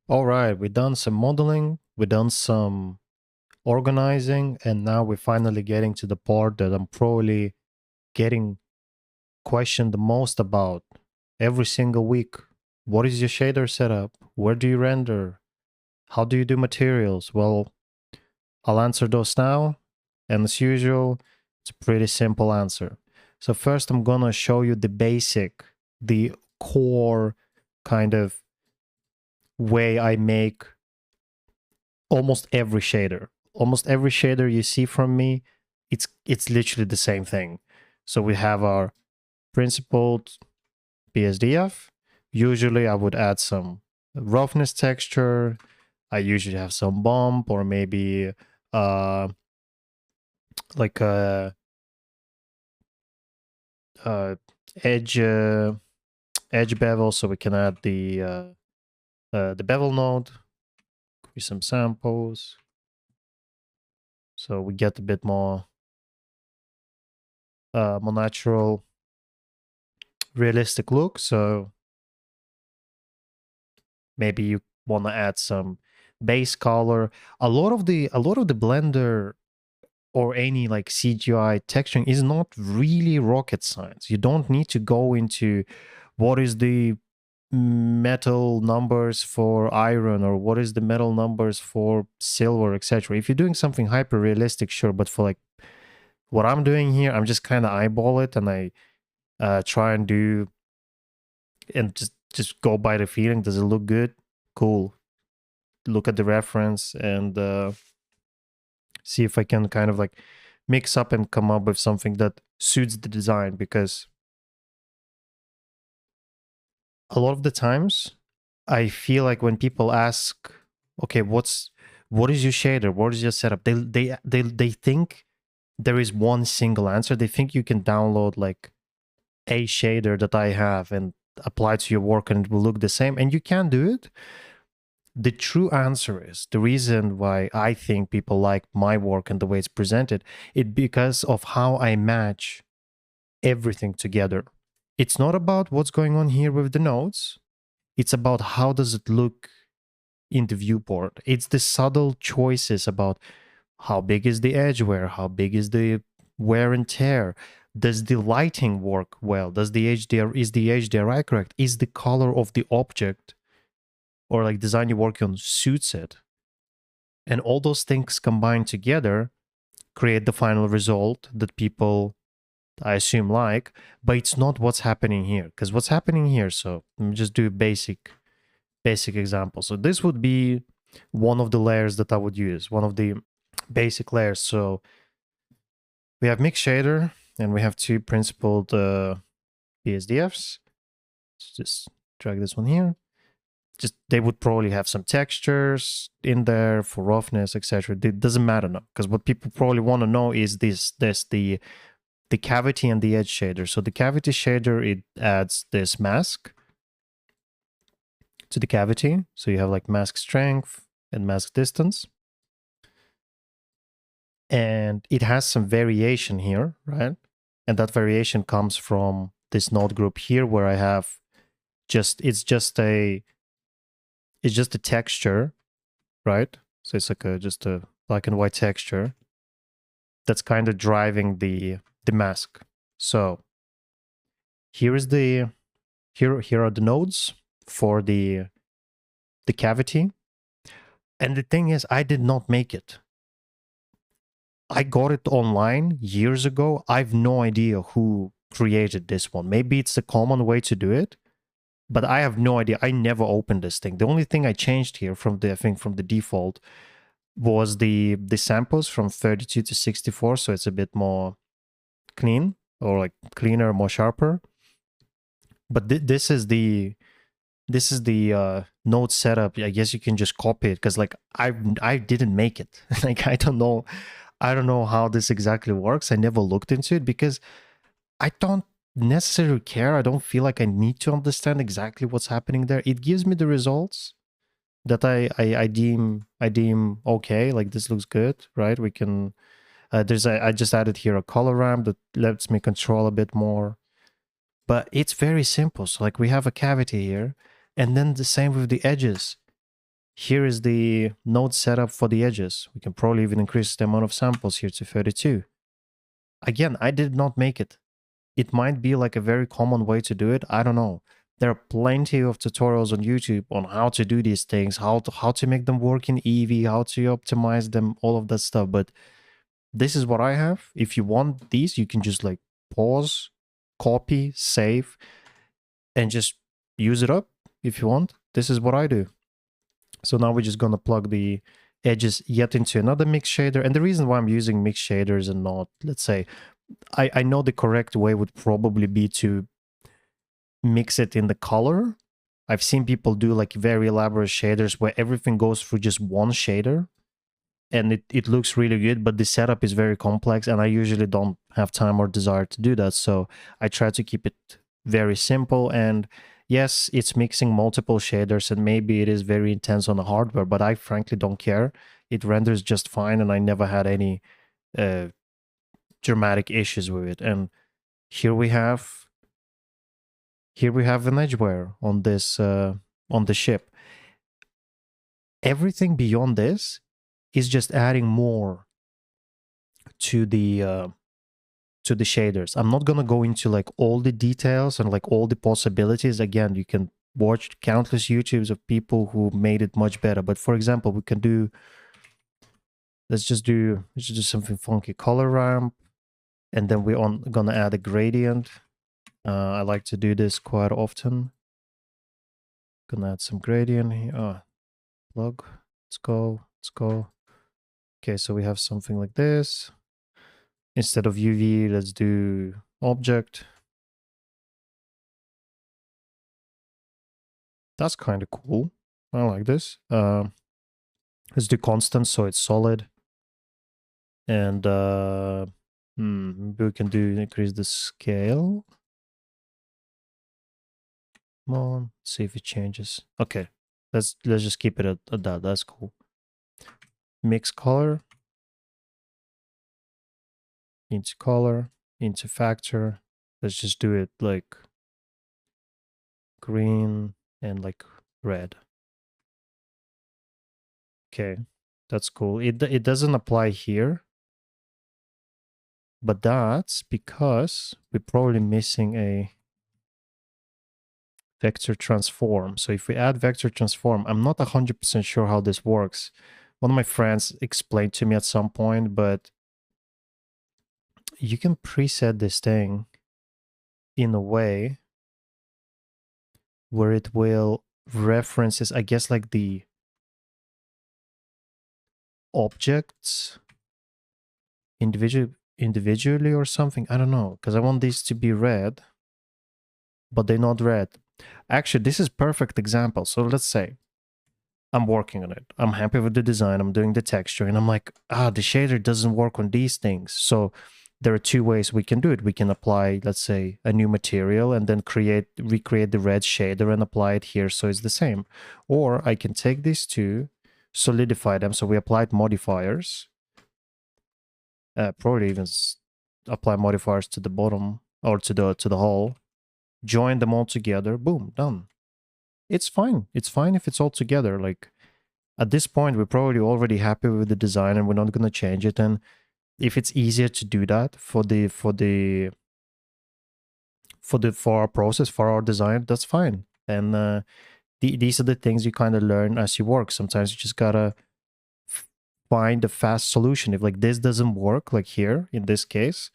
All right, we've done some modeling, we've done some organizing, and now we're finally getting to the part that I'm probably getting questioned the most about every single week. What is your shader setup? Where do you render? How do you do materials? Well, I'll answer those now, and as usual, it's a pretty simple answer. So first I'm gonna show you the basic, the core kind of way I make almost every shader. Almost every shader you see from me, it's literally the same thing. So we have our principled BSDF. Usually I would add some roughness texture. I usually have some bump or maybe uh like a uh edge edge bevel, so we can add the bevel node with some samples, so we get a bit more natural, realistic look. So maybe you want to add some base color. A lot of the Blender or any like CGI texturing is not really rocket science. You don't need to go into what is the metal numbers for iron or what is the metal numbers for silver, etc. If you're doing something hyper realistic, sure, but for like what I'm doing here, I'm just kind of eyeball it, and I try and do and just go by the feeling. Does it look good? Cool. Look at the reference and see if I can kind of like mix up and come up with something that suits the design, because a lot of the times I feel like when people ask, okay, what is your shader? What is your setup? They think there is one single answer. They think you can download like a shader that I have and apply to your work and it will look the same. And you can do it. The true answer is the reason why I think people like my work and the way it's presented, it because of how I match everything together. It's not about what's going on here with the nodes. It's about how does it look in the viewport. It's the subtle choices about how big is the edge wear, how big is the wear and tear. Does the lighting work well? Does the HDR is the HDRI correct? Is the color of the object or like design you're working on suits it? And all those things combined together create the final result that people, I assume, like, but it's not what's happening here. Because what's happening here, so let me just do a basic example. So this would be one of the layers that I would use, one of the basic layers. So we have mix shader and we have two principled BSDFs. Let's just drag this one here. Just they would probably have some textures in there for roughness, etc. It doesn't matter now, because what people probably want to know is the cavity and the edge shader. So the cavity shader, it adds this mask to the cavity. So you have like mask strength and mask distance. And it has some variation here, right? And that variation comes from this node group here, where I have it's just a texture, right? So it's like just a black and white texture that's kind of driving the mask. So here are the nodes for the cavity. And the thing is, I did not make it. I got it online years ago. I have no idea who created this one. Maybe it's a common way to do it, but I have no idea. I never opened this thing. The only thing I changed here from the default was the samples from 32 to 64, so it's a bit more clean, or like cleaner, more sharper. But this is the node setup. I guess you can just copy it, because like I didn't make it. Like I don't know how this exactly works. I never looked into it because I don't necessarily care. I don't feel like I need to understand exactly what's happening there. It gives me the results that I deem okay. Like this looks good, right? We can I just added here a color ramp that lets me control a bit more. But it's very simple. So like we have a cavity here, and then the same with the edges. Here is the node setup for the edges. We can probably even increase the amount of samples here to 32. Again, I did not make it. It might be like a very common way to do it. I don't know. There are plenty of tutorials on YouTube on how to do these things, how to make them work in Eevee, how to optimize them, all of that stuff. But this is what I have. If you want these, you can just like pause, copy, save, and just use it up if you want. This is what I do. So now we're just going to plug the edges yet into another mix shader. And the reason why I'm using mix shaders and not, let's say, I know the correct way would probably be to mix it in the color. I've seen people do like very elaborate shaders where everything goes through just one shader. And it looks really good, but the setup is very complex, and I usually don't have time or desire to do that. So I try to keep it very simple. And yes, it's mixing multiple shaders, and maybe it is very intense on the hardware, but I frankly don't care. It renders just fine, and I never had any dramatic issues with it. And here we have an edgeware on this on the ship. Everything beyond this is just adding more to the shaders. I'm not gonna go into like all the details and like all the possibilities. Again, you can watch countless YouTubes of people who made it much better. But for example, we can do, let's just do something funky, color ramp, and then we're gonna add a gradient. I like to do this quite often. Gonna add some gradient here. Plug. Let's go. Okay, so we have something like this. Instead of UV, let's do object. That's kind of cool. I like this. Let's do constant so it's solid. And maybe we can increase the scale. Come on, see if it changes. Okay, let's just keep it at that. That's cool. Mix color. Into color, into factor. Let's just do it like green and like red. Okay, that's cool. It doesn't apply here, but that's because we're probably missing a vector transform. So if we add vector transform, I'm not 100% sure how this works. One of my friends explained to me at some point, but you can preset this thing in a way where it will references, I guess, like the objects individually or something. I don't know, because I want these to be red, but they're not red. Actually, this is perfect example. So let's say I'm working on it. I'm happy with the design. I'm doing the texture, and I'm like, the shader doesn't work on these things. So there are two ways we can do it. We can apply, let's say, a new material and then recreate the red shader and apply it here so it's the same. Or I can take these two, solidify them. So we applied modifiers. Probably even apply modifiers to the bottom or to the hull. Join them all together. Boom, done. It's fine. It's fine if it's all together. Like at this point, we're probably already happy with the design and we're not going to change it. And if it's easier to do that for our process, for our design, that's fine. And these are the things you kind of learn as you work. Sometimes you just gotta find a fast solution. If like this doesn't work, like here in this case,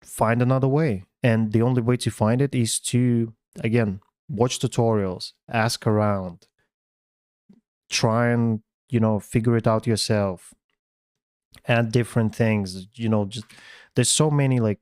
find another way. And the only way to find it is to, again, watch tutorials, ask around, try and, figure it out yourself, add different things, just there's so many, like,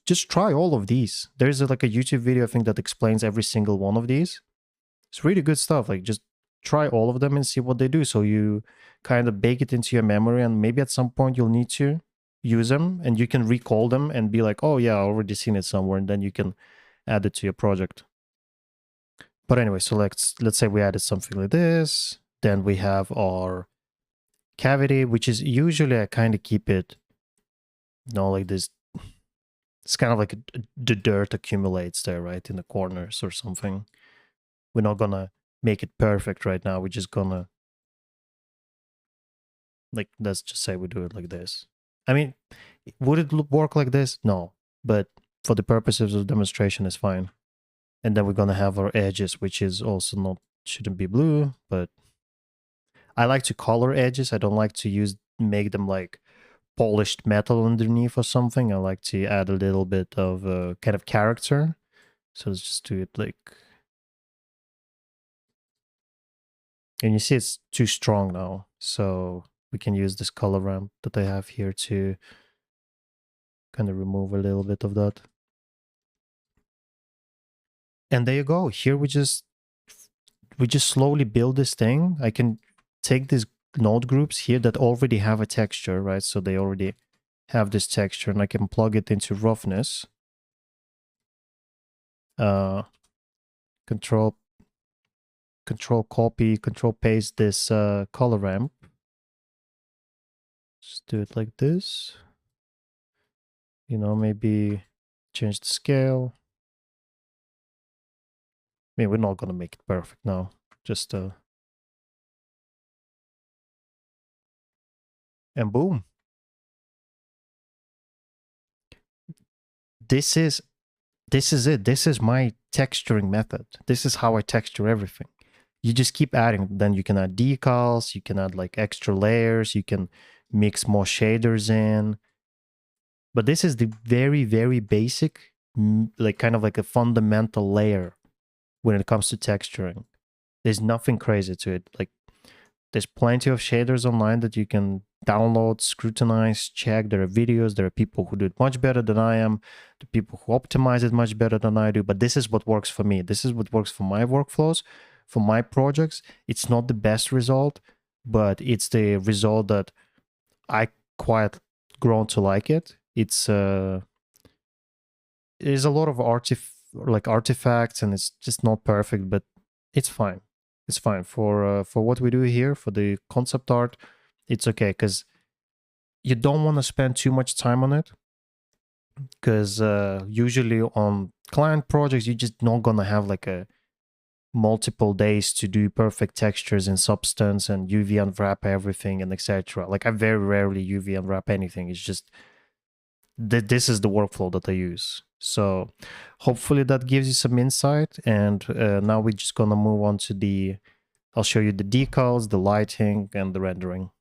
just try all of these. There's like a YouTube video, I think, that explains every single one of these. It's really good stuff. Like, just try all of them and see what they do. So you kind of bake it into your memory, and maybe at some point you'll need to use them and you can recall them and be like, oh yeah, I already seen it somewhere, and then you can add it to your project. But anyway, so let's say we added something like this. Then we have our cavity, which is usually I kind of keep it, like this. It's kind of like the dirt accumulates there, right, in the corners or something. We're not gonna make it perfect right now. We're just gonna, like, let's just say we do it like this. I mean, would it work like this? No, but for the purposes of demonstration, it's fine. And then we're gonna have our edges, which is also not, shouldn't be blue, but I like to color edges. I don't like to make them like polished metal underneath or something. I like to add a little bit of kind of character. So let's just do it like, and you see it's too strong now. So we can use this color ramp that I have here to kind of remove a little bit of that. And there you go. Here we just slowly build this thing. I can take these node groups here that already have a texture, right? So they already have this texture, and I can plug it into roughness. Control copy, control paste this color ramp. Just do it like this. You know, maybe change the scale. I mean, we're not gonna make it perfect now. Just and boom. This is it. This is my texturing method. This is how I texture everything. You just keep adding. Then you can add decals. You can add like extra layers. You can mix more shaders in. But this is the very, very basic, like kind of like a fundamental layer when it comes to texturing. There's nothing crazy to it. Like, there's plenty of shaders online that you can download, scrutinize, check. There are videos. There are people who do it much better than I am. The people who optimize it much better than I do. But this is what works for me. This is what works for my workflows, for my projects. It's not the best result, but it's the result that I quite grown to like it. It's there's a lot of artifacts, and it's just not perfect, but it's fine. It's fine for what we do here, for the concept art. It's okay, because you don't want to spend too much time on it, because usually on client projects you're just not gonna have like a multiple days to do perfect textures in Substance and UV unwrap everything and etc. Like, I very rarely UV unwrap anything. It's just this is the workflow that I use. So hopefully that gives you some insight. And now we're just gonna move on to I'll show you the decals, the lighting, and the rendering.